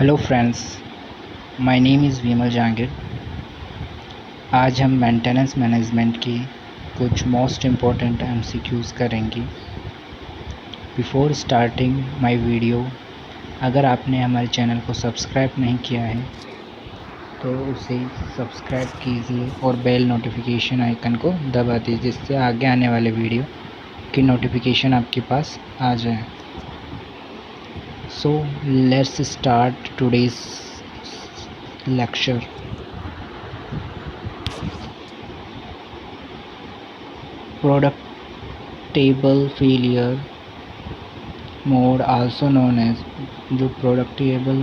Hello friends, my name is Vimal Jahangir. आज हम maintenance management की कुछ मोस्ट इम्पॉर्टेंट एमसीक्यूज़ करेंगे। बिफोर स्टार्टिंग माय वीडियो, अगर आपने हमारे चैनल को सब्सक्राइब नहीं किया है तो उसे सब्सक्राइब कीजिए और बेल नोटिफिकेशन आइकन को दबा दीजिए, जिससे आगे आने वाले वीडियो की नोटिफिकेशन आपके पास आ जाए। So let's start today's lecture. Predictable failure mode, also known as जो predictable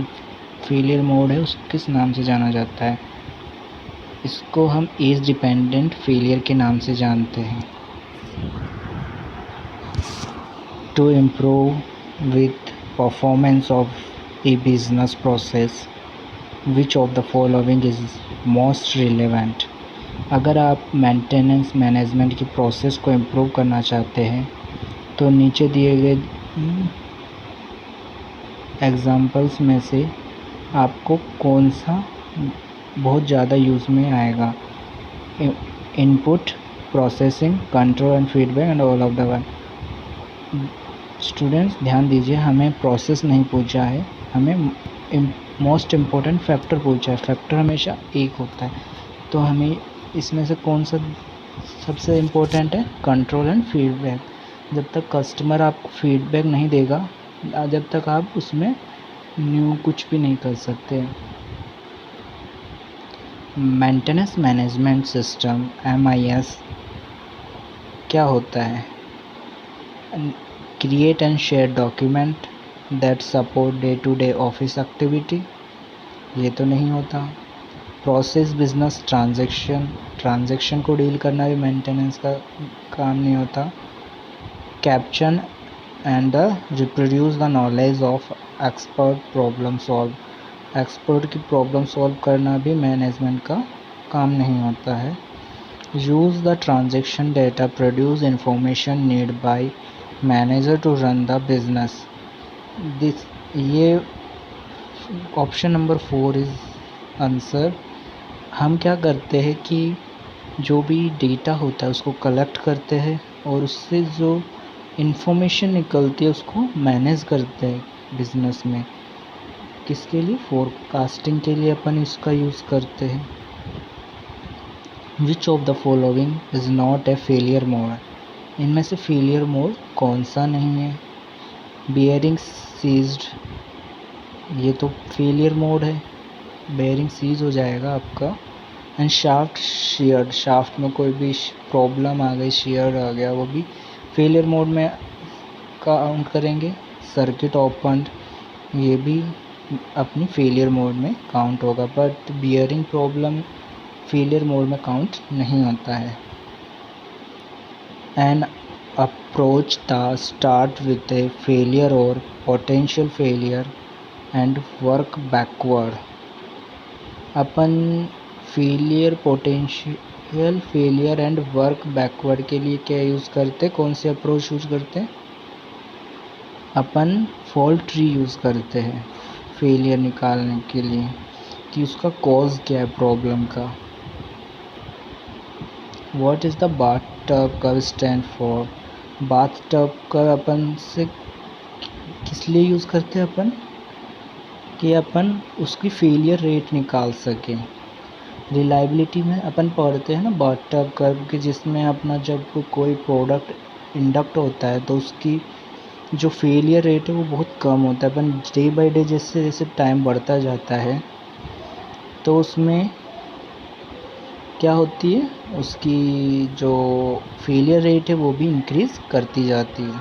failure mode है, उस किस नाम से जाना जाता है? इसको हम एज डिपेंडेंट फेलियर के नाम से जानते हैं। To improve with performance of a business process, which of the following is most relevant? अगर आप मेंटेनेंस मैनेजमेंट की प्रोसेस को इम्प्रूव करना चाहते हैं तो नीचे दिए गए एग्जाम्पल्स में से आपको कौन सा बहुत ज़्यादा यूज़ में आएगा? Input, processing, control and feedback and all of the one. Students ध्यान दीजिए, हमें प्रोसेस नहीं पूछा है, हमें मोस्ट इम्पोर्टेंट फैक्टर पूछा है। फैक्टर हमेशा एक होता है, तो हमें इसमें से कौन सा सबसे इम्पोर्टेंट है? Control and feedback. जब तक कस्टमर आपको फीडबैक नहीं देगा, जब तक आप उसमें न्यू कुछ भी नहीं कर सकते। मेंटेनेंस मैनेजमेंट सिस्टम MIS क्या होता है? Create and share document that support day to day office activity, ये तो नहीं होता। प्रोसेस बिजनेस ट्रांजैक्शन को डील करना भी मेंटेनेंस का काम नहीं होता। Capture and reproduce the knowledge of expert problem solve, expert की प्रॉब्लम सॉल्व करना भी मैनेजमेंट का काम नहीं होता है। Use the transaction data produce information need by manager to run the business. This ये ऑप्शन नंबर 4 इज़ आंसर। हम क्या करते हैं कि जो भी डेटा होता है उसको कलेक्ट करते हैं और उससे जो इन्फॉर्मेशन निकलती है उसको मैनेज करते हैं बिजनेस में। किसके लिए? फोरकास्टिंग के लिए अपन इसका यूज़ करते हैं। Which of the following is not a failure mode? इनमें से फेलियर मोड कौन सा नहीं है? बियरिंग सीज्ड, ये तो फेलियर मोड है, बेयरिंग सीज हो जाएगा आपका। एंड शाफ्ट शेयर्ड, शाफ्ट में कोई भी प्रॉब्लम आ गई, शेयर आ गया, वो भी फेलियर मोड में काउंट करेंगे। सर्किट ओपन, ये भी अपनी फेलियर मोड में काउंट होगा, but bearing problem failure mode में काउंट नहीं होता है। An approach the start with a failure और potential failure and work backward. अपन failure, potential failure and work backward के लिए क्या यूज़ करते? कौन से अप्रोच यूज़ करते हैं? अपन फॉल्ट ट्री यूज़ करते हैं फेलियर निकालने के लिए कि उसका कॉज क्या है प्रॉब्लम का। What is the bathtub curve stand for? Bathtub curve अपन से किस लिए यूज़ करते हैं अपन? कि अपन उसकी फेलियर रेट निकाल सकें। रिलायबिलिटी में अपन पढ़ते हैं ना बाथटब कर्व कि जिसमें अपना जब कोई प्रोडक्ट इंडक्ट होता है तो उसकी जो फेलियर रेट है वो बहुत कम होता है। अपन डे बाय डे जैसे जैसे टाइम बढ़ता जाता है तो उसमें क्या होती है, उसकी जो फेलियर रेट है वो भी इंक्रीज़ करती जाती है।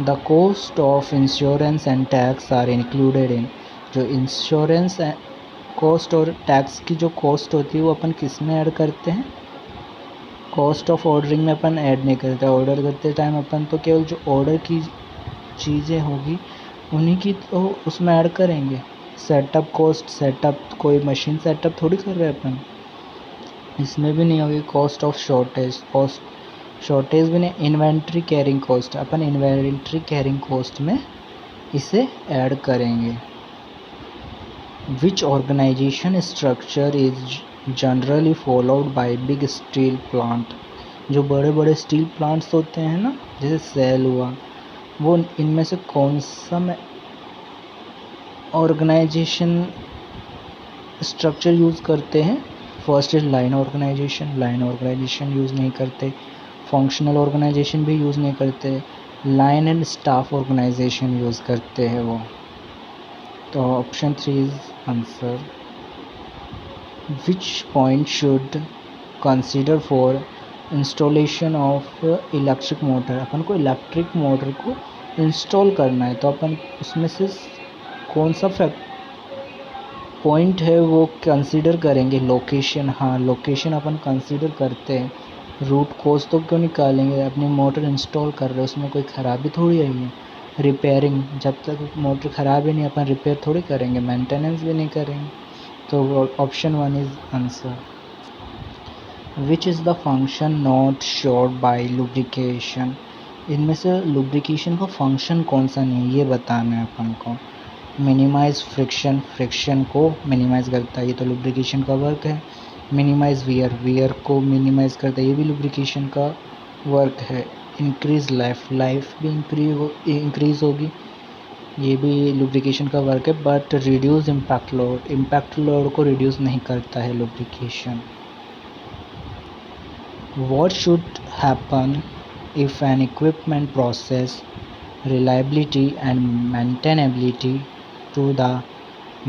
The cost of insurance and tax are included in, जो इंश्योरेंस कॉस्ट और टैक्स की जो कॉस्ट होती है वो अपन किस में ऐड करते हैं? कॉस्ट ऑफ ऑर्डरिंग में अपन ऐड नहीं करते। ऑर्डर करते टाइम अपन तो केवल जो ऑर्डर की चीज़ें होगी उन्हीं की तो उसमें ऐड करेंगे। सेटअप कॉस्ट, सेटअप कोई मशीन सेटअप थोड़ी कर रहे हैं अपन, इसमें भी नहीं होगी। Cost of shortage, cost shortage भी नहीं। इन्वेंट्री कैरिंग कॉस्ट, अपन इन्वेंट्री कैरिंग कॉस्ट में इसे ऐड करेंगे। Which organisation structure is generally followed by big steel plant, जो बड़े बड़े स्टील प्लांट्स होते हैं ना, जैसे सेल हुआ, वो इनमें से कौन सा ऑर्गेनाइजेशन स्ट्रक्चर यूज़ करते हैं? First is line organisation use नहीं करते, फंक्शनल ऑर्गेनाइजेशन भी यूज़ नहीं करते, line and staff organisation use करते हैं वो। तो option 3 is answer. Which point should consider for installation of electric motor, अपन को इलेक्ट्रिक मोटर को इंस्टॉल करना है, तो अपन उसमें से कौन सा पॉइंट है वो कंसीडर करेंगे? लोकेशन, हाँ लोकेशन अपन कंसीडर करते हैं। रूट कोज तो क्यों निकालेंगे, अपनी मोटर इंस्टॉल कर रहे हैं, उसमें कोई ख़राबी थोड़ी आई है। रिपेयरिंग, जब तक मोटर ख़राब ही नहीं अपन रिपेयर थोड़ी करेंगे, मेंटेनेंस भी नहीं करेंगे। तो option 1 is answer. Which is the function not shared by lubrication, इनमें से लुब्रिकेशन का फंक्शन कौन सा नहीं है ये बताना है अपन को। मिनिमाइज फ्रिक्शन को मिनिमाइज़ करता है, ये तो लुब्रिकेशन का वर्क है। मिनिमाइज वियर को मिनिमाइज़ करता है, ये भी लुब्रिकेशन का वर्क है। इंक्रीज लाइफ भी इंक्रीज़ होगी, ये भी लुब्रिकेशन का वर्क है। बट रिड्यूस इम्पैक्ट लोड को रिड्यूस नहीं करता है lubrication. What should happen if an equipment process reliability and maintainability to the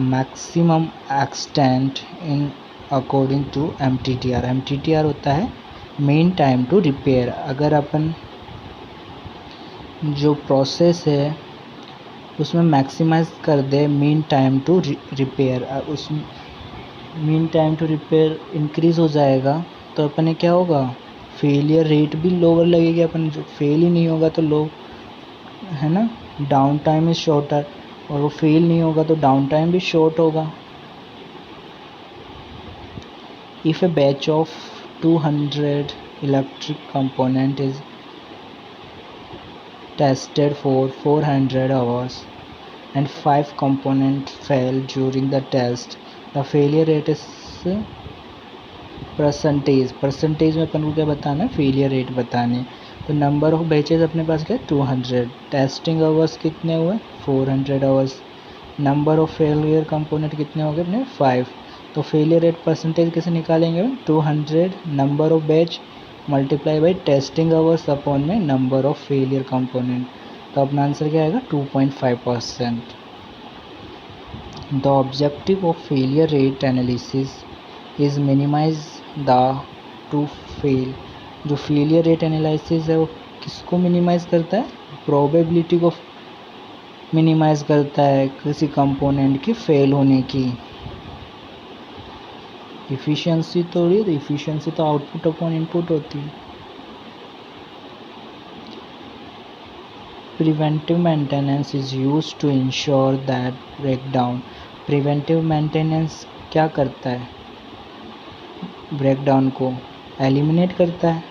maximum extent in according to MTTR? MTTR होता है mean time to repair। अगर अपन जो प्रोसेस है उसमें मैक्सिमाइज कर दे मीन टाइम टू रिपेयर, उस mean time to repair increase हो जाएगा, तो अपने क्या होगा, फेलियर रेट भी लोअर लगेगी, अपन जो फेल ही नहीं होगा तो लो है ना, डाउन टाइम इज़ शॉर्टर, और वो फेल नहीं होगा तो डाउन टाइम भी शॉर्ट होगा। If A batch of 200 electric component is tested for 400 hours and 5 components fail during the test, the failure rate is percentage में अपन को क्या बताना है, फेलियर रेट बताने। तो नंबर ऑफ बैचेस अपने पास क्या है, 200, टेस्टिंग आवर्स कितने हुए, 400 hours, number of failure component कितने हो गए अपने, 5। तो फेलियर रेट परसेंटेज कैसे निकालेंगे, 200 number of batch multiply by testing hours upon में नंबर ऑफ फेलियर कंपोनेंट। तो अपना आंसर क्या आएगा, 2.5%। The objective of failure rate analysis is minimize the to fail. जो फेलियर रेट एनालिसिस है वो किसको मिनिमाइज करता है, प्रोबेबिलिटी को मिनिमाइज करता है किसी कंपोनेंट की फेल होने की। इफ़िशियंसी थोड़ी, तो इफ़िशियंसी तो आउटपुट अपॉन इनपुट होती है। Preventive maintenance is used to ensure that breakdown. Preventive maintenance क्या करता है, ब्रेकडाउन को एलिमिनेट करता है?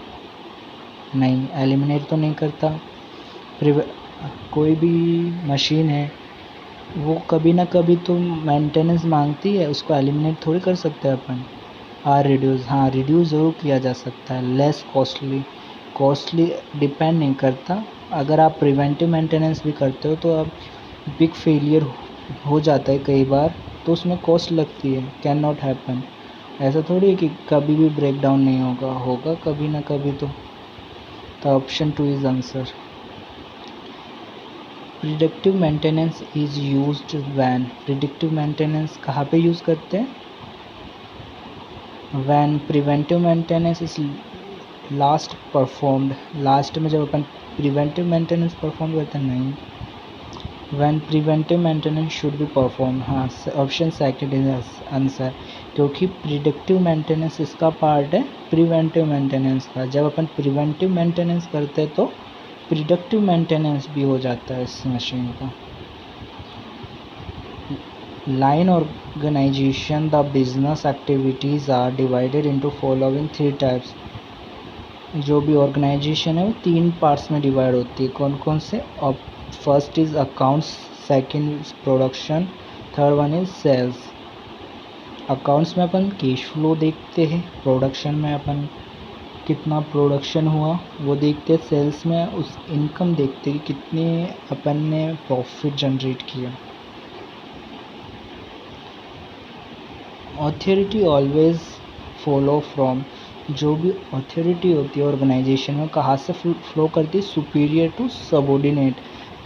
नहीं, एलिमिनेट तो नहीं करता। कोई भी मशीन है वो कभी ना कभी तो मेंटेनेंस मांगती है, उसको एलिमिनेट थोड़ी कर सकते हैं अपन। रिड्यूस, हाँ रिड्यूस ज़रूर किया जा सकता है। लेस कॉस्टली डिपेंड नहीं करता। अगर आप प्रिवेंटिव मेंटेनेंस भी करते हो तो अब बिग फेलियर हो जाता है कई बार, तो उसमें कॉस्ट लगती है, कैन नॉट हैपन। ऐसा थोड़ी है कि कभी भी ब्रेक डाउन नहीं होगा कभी ना कभी। तो option 2 is answer. Predictive maintenance is used when. Predictive maintenance कहाँ पे यूज़ करते हैं, when preventive maintenance is last performed. Last में जब अपन प्रिवेंटिव मेंटेनेंस परफॉर्म करते हैं, नहीं, when preventive maintenance should be perform. हाँ, ऑप्शन सेकंड इज आंसर, क्योंकि प्रिडिक्टिव मेंटेनेंस इसका पार्ट है प्रिवेंटिव मेंटेनेंस का। जब अपन प्रिवेंटिव मेंटेनेंस करते हैं तो प्रिडिक्टिव मेंटेनेंस भी हो जाता है इस मशीन का। Line organization, the business activities are divided into following 3 types. जो भी ऑर्गेनाइजेशन है वो 3 पार्ट्स में डिवाइड होती है। कौन कौन से, first is accounts, second production, third one is sales. Accounts में अपन कैश फ्लो देखते हैं, प्रोडक्शन में अपन कितना प्रोडक्शन हुआ वो देखते हैं, सेल्स में उस इनकम देखते हैं कि कितने अपन ने प्रॉफिट जनरेट किया। अथॉरिटी ऑलवेज फॉलो फ्रॉम, जो भी अथॉरिटी होती है ऑर्गेनाइजेशन में कहाँ से फ्लो करती है, सुपीरियर टू सबऑर्डिनेट।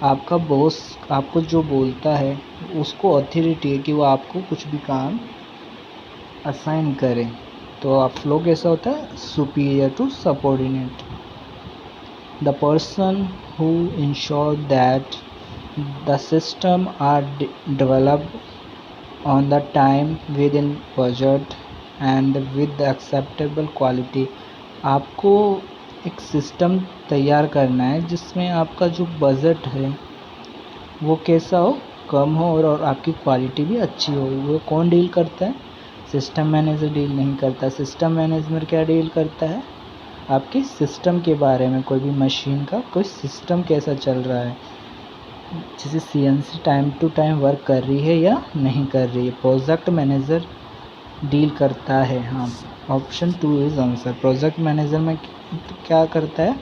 आपका बॉस आपको जो बोलता है उसको अथॉरिटी है कि वो आपको कुछ भी काम असाइन करे। तो आप फ्लो कैसा होता है, superior to subordinate. The person who ensure that the system are developed on the time within budget and with the acceptable quality। आपको एक सिस्टम तैयार करना है जिसमें आपका जो बजट है वो कैसा हो, कम हो और आपकी क्वालिटी भी अच्छी हो। वो कौन डील करता है, सिस्टम मैनेजर डील नहीं करता। सिस्टम मैनेजर क्या डील करता है, आपके सिस्टम के बारे में, कोई भी मशीन का कोई सिस्टम कैसा चल रहा है, जैसे CNC time to time work कर रही है या नहीं कर रही है, प्रोजेक्ट मैनेजर डील करता है। हाँ, option 2 is answer. Project manager में क्या करता है,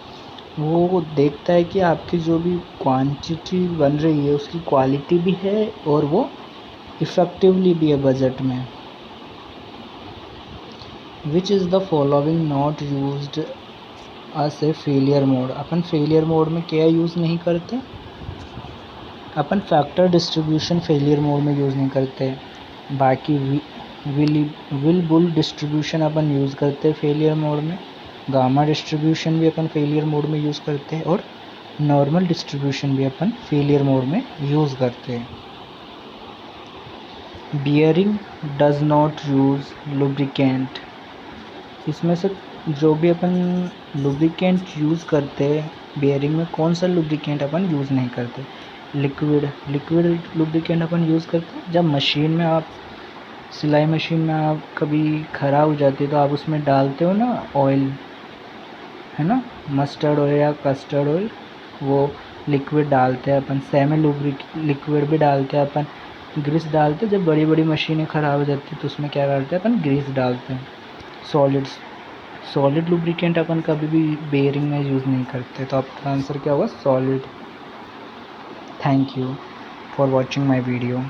वो देखता है कि आपकी जो भी क्वांटिटी बन रही है उसकी क्वालिटी भी है और वो इफ़ेक्टिवली भी है बजट में। Which is the following not used as a failure mode. अपन फेलियर मोड में क्या यूज़ नहीं करते, अपन फैक्टर डिस्ट्रीब्यूशन फेलियर मोड में यूज़ नहीं करते। बाकी विल बुल डिस्ट्रीब्यूशन अपन यूज़ करते हैं फेलियर मोड में, गामा डिस्ट्रीब्यूशन भी अपन फेलियर मोड में यूज़ करते हैं और नॉर्मल डिस्ट्रीब्यूशन भी अपन फेलियर मोड में यूज़ करते हैं। Bearing does not use lubricant. इसमें से जो भी अपन लुब्रिकेंट यूज़ करते हैं बियरिंग में, कौन सा लुब्रिकेंट अपन यूज़ नहीं करते, लिक्विड लुब्रिकेंट अपन यूज़ करते हैं। जब मशीन में आप सिलाई मशीन में आप कभी ख़राब हो जाती है तो आप उसमें डालते हो ना ऑयल, है ना, मस्टर्ड ऑयल या कस्टर्ड ऑयल, वो लिक्विड डालते हैं अपन। सेमी लिक्विड भी डालते हैं अपन, ग्रीस डालते हैं। जब बड़ी बड़ी मशीनें ख़राब हो जाती है तो उसमें क्या करते हैं अपन, ग्रीस डालते हैं। सॉलिड लुब्रिकेंट अपन कभी भी बेयरिंग में यूज़ नहीं करते। तो आपका आंसर क्या होगा, solid. Thank you for watching my video.